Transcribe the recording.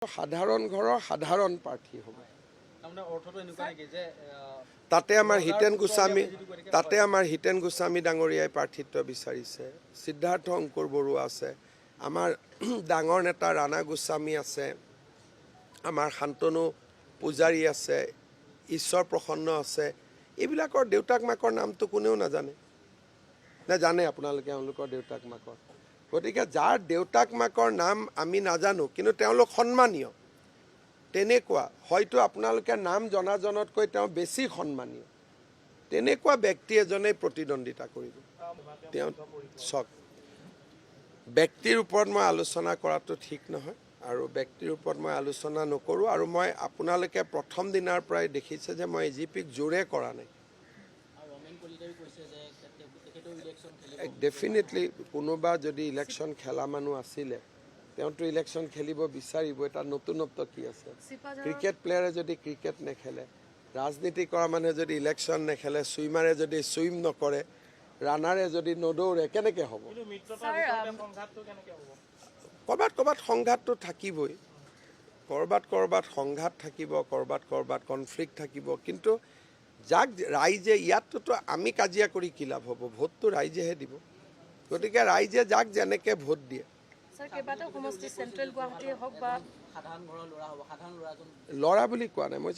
সাধাৰণ ঘৰৰ সাধাৰণ প্ৰাৰ্থী হ'ব। তাতে আমাৰ হিতেন গোস্বামী ডাঙৰীয়াই প্ৰাৰ্থিত্ব বিচাৰিছে, সিদ্ধাৰ্থ অংকুৰ বৰুৱা আছে, আমাৰ ডাঙৰ নেতা ৰাণা গোস্বামী আছে, আমাৰ শান্তনু পূজাৰী আছে, ঈশ্বৰ প্ৰসন্ন আছে। এইবিলাকৰ দেউতাক মাকৰ নামটো কোনেও নাজানে, নে জানে আপোনালোকে এওঁলোকৰ দেউতাক মাকৰ? গতিকে যাৰ দেউতাক মাকৰ নাম আমি নাজানো কিন্তু তেওঁলোক সন্মানীয়, তেনেকুৱা হয়তো আপোনালোকে নাম জনাজনতকৈ তেওঁ বেছি সন্মানীয়, তেনেকুৱা ব্যক্তি এজনেই প্ৰতিদ্বন্দ্বিতা কৰিব। তেওঁ চাওক, ব্যক্তিৰ ওপৰত মই আলোচনা কৰাটো ঠিক নহয় আৰু ব্যক্তিৰ ওপৰত মই আলোচনা নকৰোঁ। আৰু মই আপোনালোকে প্ৰথম দিনাৰ পৰাই দেখিছে যে মই এজিপিক জোৰে কৰা নাই। ডেফিনেটলি কোনোবা যদি ইলেকশ্যন খেলা মানুহ আছিলে তেওঁতো ইলেকশ্যন খেলিব বিচাৰিব। এটা নতুনত্ব কি আছে? ক্ৰিকেট প্লেয়াৰে যদি ক্ৰিকেট নেখেলে, ৰাজনীতি কৰা মানুহে যদি ইলেকশ্যন নেখেলে, ছুইমাৰে যদি ছুইম নকৰে, ৰানাৰে যদি নদৌৰে, কেনেকৈ হ'ব? ক'ৰবাত সংঘাতটো থাকিবই, ক'ৰবাত সংঘাত থাকিব, ক'ৰবাত কনফ্লিক্ট থাকিব। কিন্তু যাক ৰাইজে, ইয়াততো আমি কাজিয়া কৰি কি লাভ হ'ব? ভোটটো ৰাইজেহে দিব। গতিকে ৰাইজে যাক যেনেকৈ ভোট দিয়ে, ল'ৰা বুলি কোৱা নাই মই।